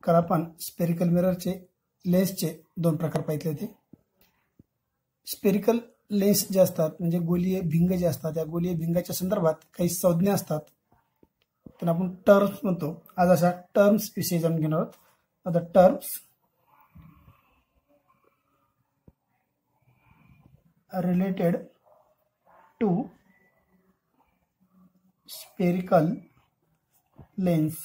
काल आपण स्पेरिकल मिररचे लेन्सचे दोन प्रकार पाहिले होते. स्पेरिकल लेन्स जे असतात म्हणजे गोलीय भिंग जे असतात त्या गोलीय भिंगाच्या संदर्भात काही संज्ञा असतात, त्यांना आपण टर्म्स म्हणतो. आज अशा टर्म्स विषयी जाणून घेणार आहोत. आता terms related to spherical lens.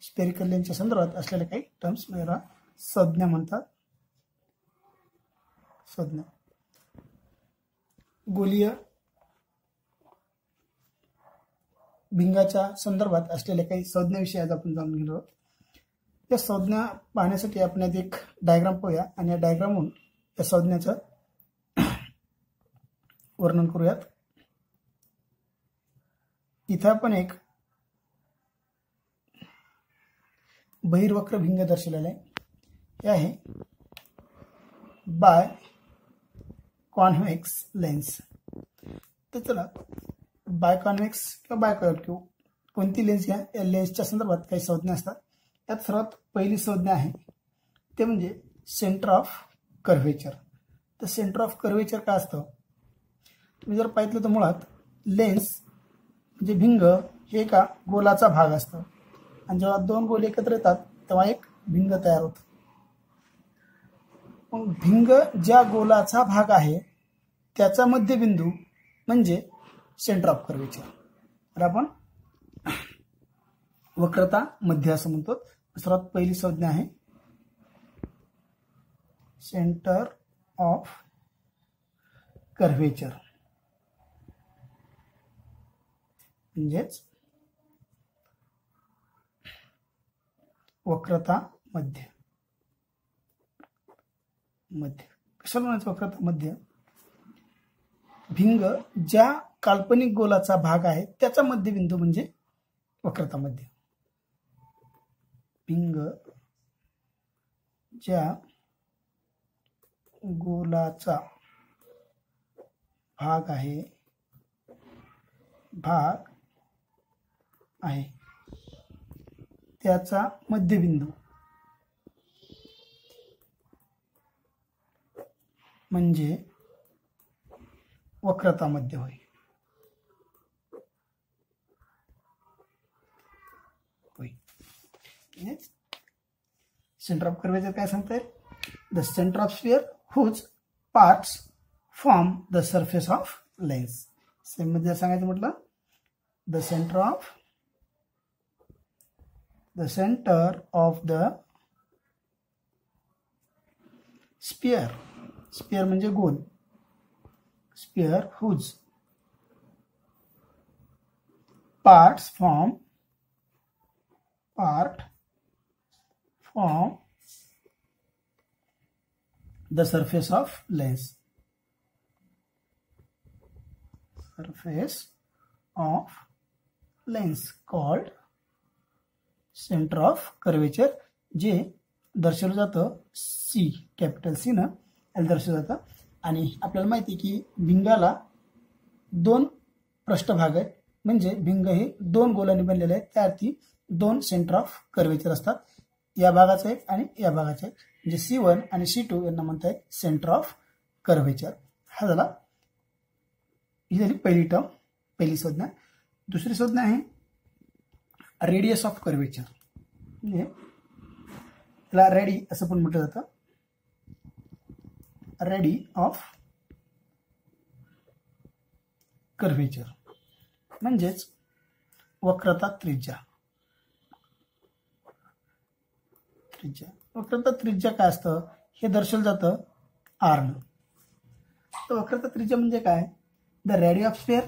Spherical लेन्सच्या संदर्भात असलेल्या काही टर्म्स याला संज्ञा म्हणतात. संज्ञा गोलीय भिंगाच्या संदर्भात असलेल्या काही संज्ञाविषयी आज आपण जाणून घेणार आहोत. या संज्ञा पाहण्यासाठी आपण एक डायग्राम पाहूया आणि या डायग्रामवरून या संज्ञाचं वर्णन करूयात. इथे आपण एक बहिर्वक्र भिंग दर्शवलेला आहे. हे आहे बाय कॉन्व्हेक्स लेन्स. तर चला बाय कॉन्व्हेक्स किंवा बाय कॉन्व्हेक्स कोणती लेन्स घ्या, या लेन्सच्या संदर्भात काही संज्ञा असतात. त्यात सर्वात पहिली संज्ञा आहे ते म्हणजे सेंटर ऑफ कर्व्हेचर. तर सेंटर ऑफ कर्व्हेचर काय असतं, तुम्ही जर पाहिलं तर मुळात लेन्स म्हणजे भिंग हे एका गोलाचा भाग असतो आणि जेव्हा दोन गोल एकत्र येतात तेव्हा एक भिंग तयार होतं. मग भिंग ज्या गोलाचा भाग आहे त्याचा मध्यबिंदू म्हणजे सेंटर ऑफ कर्व्हेचर. तर आपण वक्रता मध्य असं म्हणतो. सर्वात पहिली संज्ञा आहे सेंटर ऑफ कर्व्हेचर म्हणजेच वक्रता मध्य. मध्य कशाला म्हणायचं वक्रता मध्य? भिंग ज्या काल्पनिक गोलाचा भाग आहे त्याचा मध्यबिंदू म्हणजे वक्रता मध्य. भिंग ज्या गोलाचा भाग आहे त्याचा मध्यबिंदू म्हणजे वक्रता मध्य होय. सेंटर ऑफ कर्व्हेचर काय सांगताय? The centre of sphere whose parts form the surface of lens. Same मध्ये सांगायचं म्हटलं the centre of the sphere. Sphere म्हणजे गोल. Sphere whose parts form the surface of lens. Surface of lens called centre of curvature, जे दर्शवलं जातं C, capital C न दर्शवलं जातं. आणि आपल्याला माहिती आहे की भिंगाला दोन पृष्ठभाग आहेत म्हणजे भिंग हे दोन गोलांनी बनलेले आहेत. त्याअर्थी दोन सेंटर ऑफ कर्व्हेचर असतात, या भागाचा एक आणि या भागाचा एक. म्हणजे C1 आणि C2 यांना म्हणतात सेंटर ऑफ कर्व्हेचर. हा झाला, ही झाली पहिली टर्म, पहिली संज्ञा. दुसरी संज्ञा आहे रेडियस ऑफ कर्व्हेचर. म्हणजे त्याला रेडी असं पण म्हटलं जातं. रेडी ऑफ कर्व्हेचर म्हणजेच वक्रता त्रिज्या. वक्रता त्रिज्या काय असतं हे दर्शवलं जातं R न. तर वक्रता त्रिज्या म्हणजे काय? The radii of sphere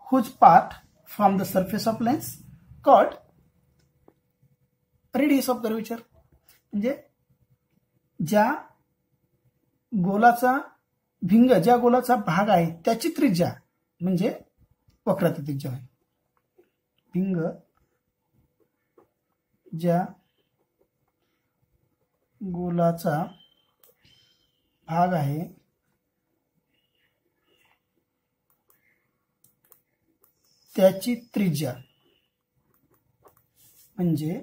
whose part from the surface of lens called radius of curvature. म्हणजे ज्या गोलाचा भिंग ज्या गोलाचा भाग आहे त्याची त्रिज्या म्हणजे वक्रता त्रिज्या आहे. भिंग ज्या गोलाचा भाग आहे त्याची त्रिज्या म्हणजे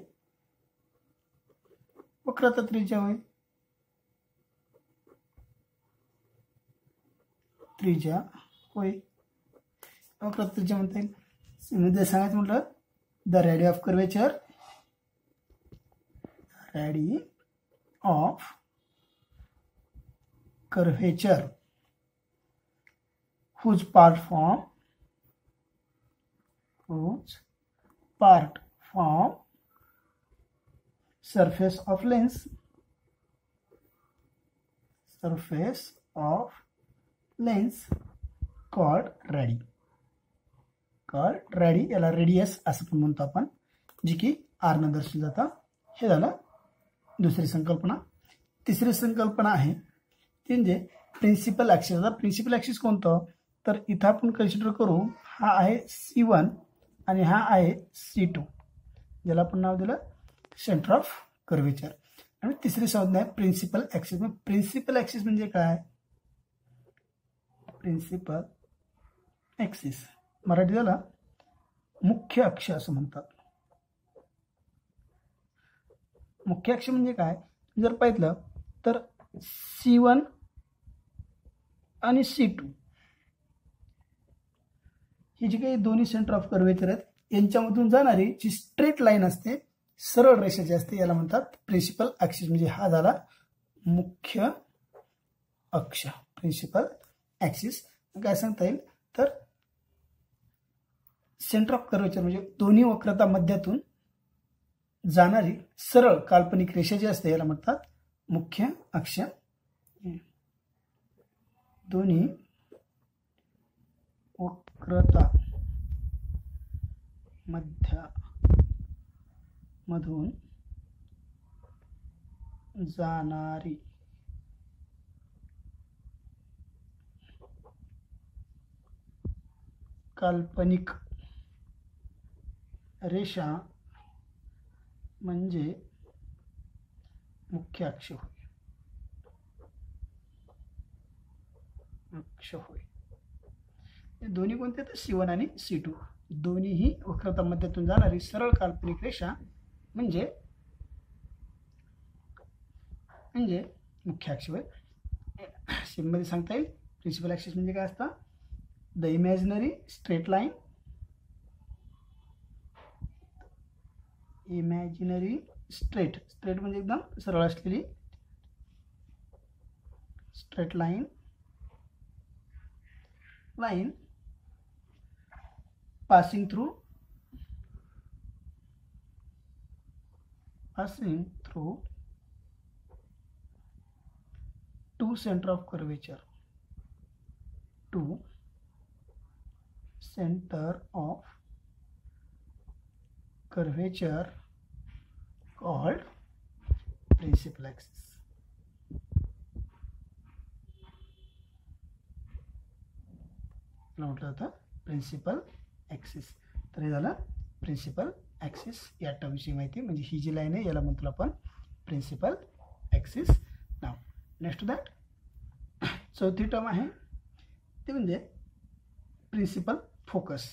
वक्रता त्रिज्या होईल. त्रिज्या होईल. वक्रता त्रिज्या म्हणता येईल. मध्ये सांगायचं म्हटलं the radii of curvature, ready of curvature whose part form surface of lens called radii. याला रेडियस असं पण म्हणतो आपण, जी की r ने दर्शवलं जातं. हे झालं दुसरी संकल्पना. तिसरी संकल्पना आहे ती म्हणजे प्रिन्सिपल ॲक्सिस. आता प्रिन्सिपल ॲक्सिस कोणतं, तर इथं आपण कन्सिडर करू हा आहे C1 आणि हा आहे C2, ज्याला आपण नाव दिलं सेंटर ऑफ कर्वेचर. आणि तिसरी संज्ञा आहे प्रिन्सिपल ॲक्सिस. प्रिन्सिपल ॲक्सिस म्हणजे काय, प्रिन्सिपल ॲक्सिस मराठी झाला मुख्य अक्ष असं म्हणतात. मुख्य अक्ष म्हणजे काय, जर पाहिलं तर C1 आणि C2 ही जी काही दोन्ही सेंटर ऑफ कर्वेचर आहेत यांच्यामधून जाणारी जी स्ट्रेट लाईन असते, सरळ रेषा जी असते, याला म्हणतात प्रिन्सिपल ॲक्सिस. म्हणजे हा झाला मुख्य अक्ष, प्रिन्सिपल ॲक्सिस. काय सांगता येईल तर सेंटर ऑफ कर्वेचर म्हणजे दोन्ही वक्रता मध्यातून जाणारी सरळ काल्पनिक रेषा जी असते याला म्हणतात मुख्य अक्ष. दोन्ही वक्रता मधून जाणारी काल्पनिक रेषा म्हणजे मुख्य अक्ष होय. दोन्ही कोणते तर C1 आणि C2 दोन्हीही वक्रता मध्यातून जाणारी सरळ काल्पनिक रेषा म्हणजे मुख्य अक्ष होय. सिंपल सांगता येईल प्रिन्सिपल ॲक्सिस म्हणजे काय असतं, the imaginary straight line, straight म्हणजे एकदम सरळ असलेली straight line passing through two center of curvature called principal axis. म्हटलं जातं प्रिन्सिपल ॲक्सिस. तर हे झालं प्रिन्सिपल ॲक्सिस या टर्मची माहिती. म्हणजे ही जी लाईन आहे याला म्हणतो आपण प्रिन्सिपल ॲक्सिस. नाव नेक्स्ट टू दॅट चौथी टर्म आहे ते म्हणजे प्रिन्सिपल फोकस.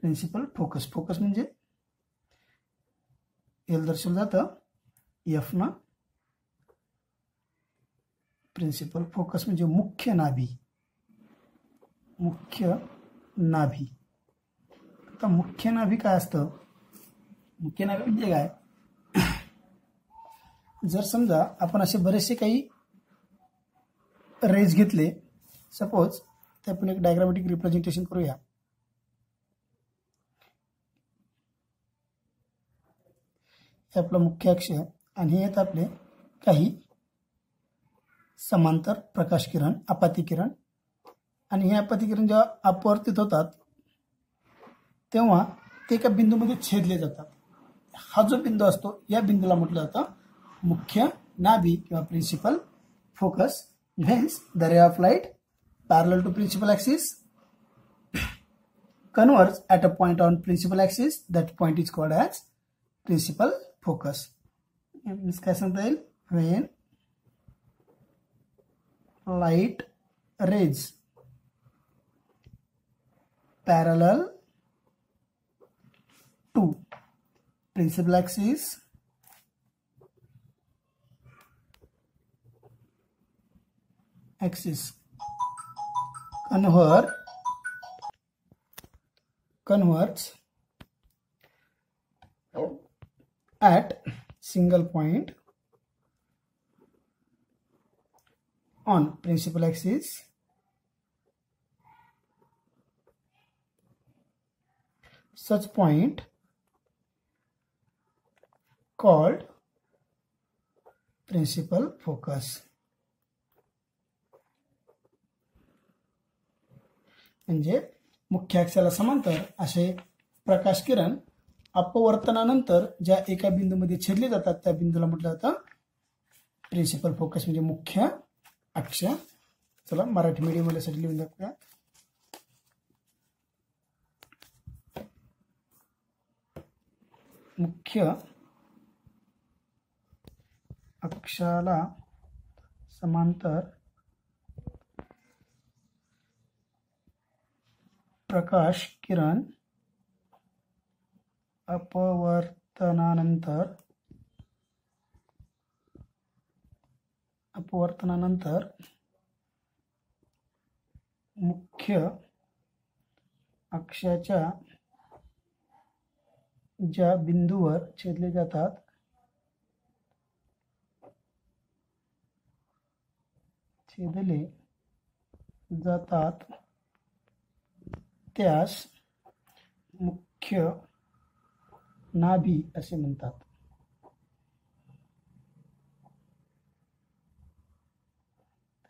प्रिन्सिपल फोकस म्हणजे याला दर्शवलं जातं F ना. प्रिन्सिपल फोकस म्हणजे मुख्य नाभी. आता मुख्य नाभी काय असतं, मुख्य नाभी म्हणजे काय, जर समजा आपण असे बरेचसे काही रेज घेतले, सपोज ते आपण एक डायग्रामॅटिक रिप्रेझेंटेशन करूया. हे आपलं मुख्य अक्ष आणि हे आहेत आपले काही समांतर प्रकाश किरण, आपाती किरण. आणि हे आपाती किरण जेव्हा अपवर्तित होतात तेव्हा ते एका बिंदूमध्ये छेदले जातात. हा जो बिंदू असतो या बिंदूला म्हटलं जातं मुख्य नाभी किंवा principal focus. Hence the ray of light parallel to principal axis converges at a point on principal axis. That point is called as principal focus. Means काय सांगता येईल, when light rays parallel to principal axis converts at single point on principal axis such point called principal focus. म्हणजे मुख्य अक्षाला समांतर असे प्रकाश किरण अपवर्तनानंतर ज्या एका बिंदूमध्ये छेदले जातात त्या बिंदूला म्हटलं जातं प्रिन्सिपल फोकस म्हणजे मुख्य अक्ष. चला मराठी मीडियम वाल्यासाठी लिहून दाखवूया. मुख्य अक्षाला समांतर प्रकाश किरण अपवर्तनानंतर मुख्य अक्षाच्या ज्या बिंदूवर छेदले जातात त्यास मुख्य नाभी असे म्हणतात.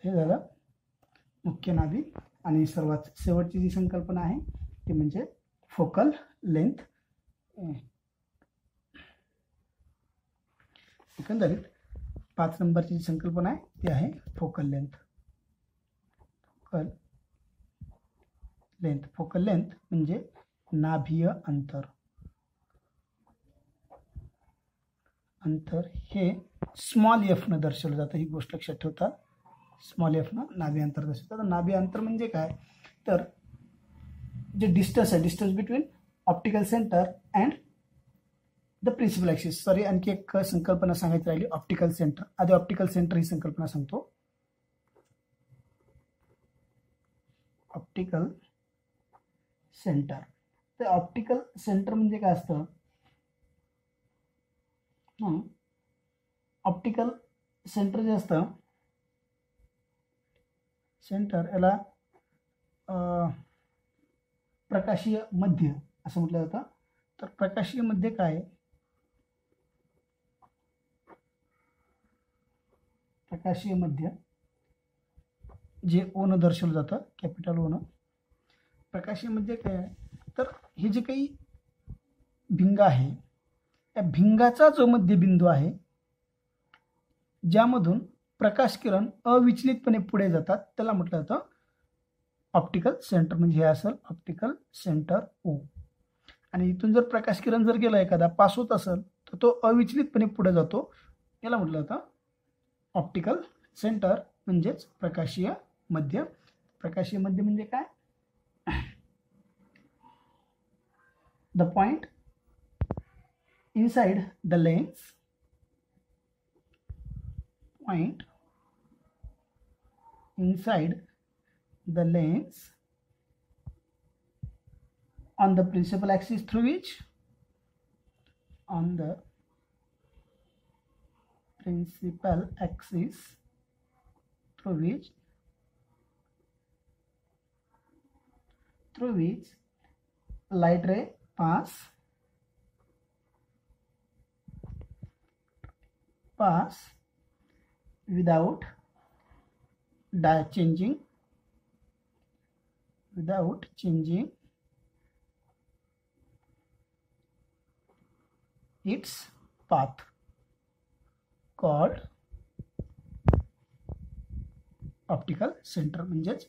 हे झालं मुख्य नाभी. आणि सर्वात शेवटची जी संकल्पना आहे ती म्हणजे फोकल लेंथ. एकंदरीत 5 नंबरची जी संकल्पना आहे ती आहे फोकल लेंथ. फोकल लेंथ म्हणजे नाभीय अंतर. हे स्मॉल एफ न दर्शवलं जातं. ही गोष्ट लक्षात ठेवता. स्मॉल एफ न नाभी अंतर दर्शवतात. नाभी अंतर म्हणजे काय तर जे डिस्टन्स आहे, distance between optical centre and the principal axis. Sorry, आणखी एक संकल्पना सांगायची राहिली, ऑप्टिकल सेंटर. आधी ऑप्टिकल सेंटर ही संकल्पना सांगतो. Optical centre. तर ऑप्टिकल सेंटर म्हणजे काय असतं. ऑप्टिकल सेंटर जे असतं, सेंटर याला प्रकाशीय मध्य असं म्हटलं जातं. तर प्रकाशीय मध्य काय, प्रकाशीय मध्य जे ओ न दर्शवलं जातं, कॅपिटल ओ न. प्रकाशीय मध्य काय तर हे जे काही भिंग आहे त्या भिंगाचा जो मध्यबिंदू आहे ज्यामधून प्रकाश किरण अविचलितपणे पुढे जातात त्याला म्हटलं जातं ऑप्टिकल सेंटर. म्हणजे हे असेल ऑप्टिकल सेंटर ओ. आणि इथून जर प्रकाश किरण जर गेला एखादा पास होत असेल तर तो अविचलितपणे पुढे जातो, याला म्हटलं जातं ऑप्टिकल सेंटर म्हणजेच प्रकाशीय मध्य. प्रकाशीय मध्य म्हणजे काय, the point inside the lens, point inside the lens on the principal axis through which, on the principal axis through which light ray pass without changing its path, called optical centre. म्हणजेच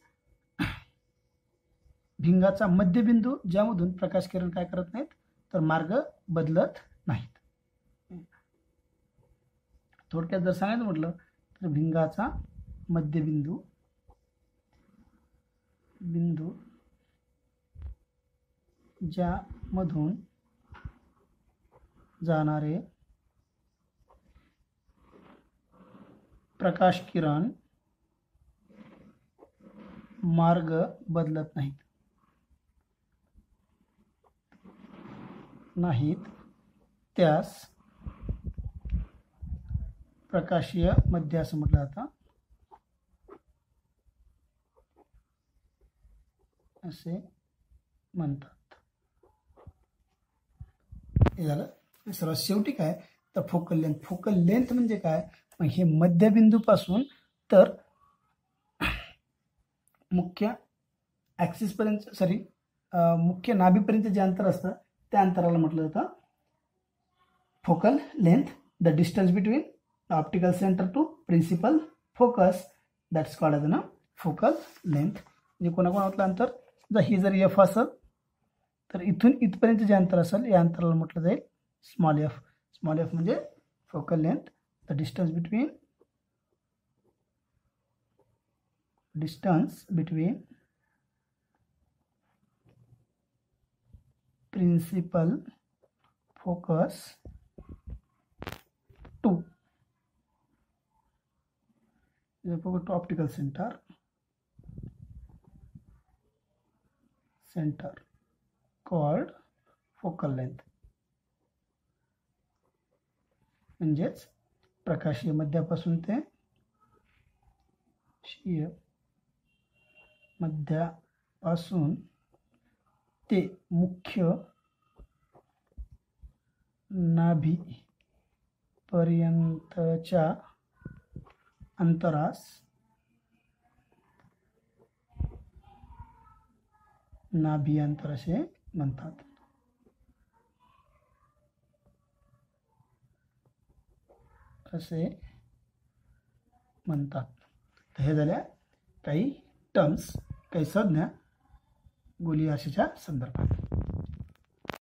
भिंगाचा मध्यबिंदू ज्यामधून प्रकाश किरण काय करत नाहीत तर मार्ग बदलत नाहीत. थोडक्यात जर सांगायचं म्हटलं तर भिंगाचा मध्यबिंदू ज्यामधून जाणारे प्रकाश किरण मार्ग बदलत नाहीत त्यास प्रकाशीय मध्य असं म्हटलं जातं. असे म्हणतात. हे झालं. सर्वात शेवटी काय तर फोकल लेंथ. फोकल लेंथ म्हणजे काय, मग हे मध्यबिंदूपासून तर मुख्य ॲक्सिसपर्यंत मुख्य नाभीपर्यंत जे अंतर असतं त्या अंतराला म्हटलं जातं focal length. The distance between optical centre to principal focus that's called as focal length. म्हणजे कोणाकोणातलं अंतर जर ही जर एफ असेल तर इथून इथपर्यंत जे अंतर असेल या अंतराला म्हटलं जाईल स्मॉल एफ. स्मॉल एफ म्हणजे focal length. The distance between principal focus to optical centre called focal length. म्हणजेच प्रकाशीय मध्यापासून ते मुख्य नाभी पर्यंतच्या अंतरास नाभी अंतर असे म्हणतात. तर हे झाल्या काही टर्म्स, काही संज्ञा गोलीय आशेच्या संदर्भात.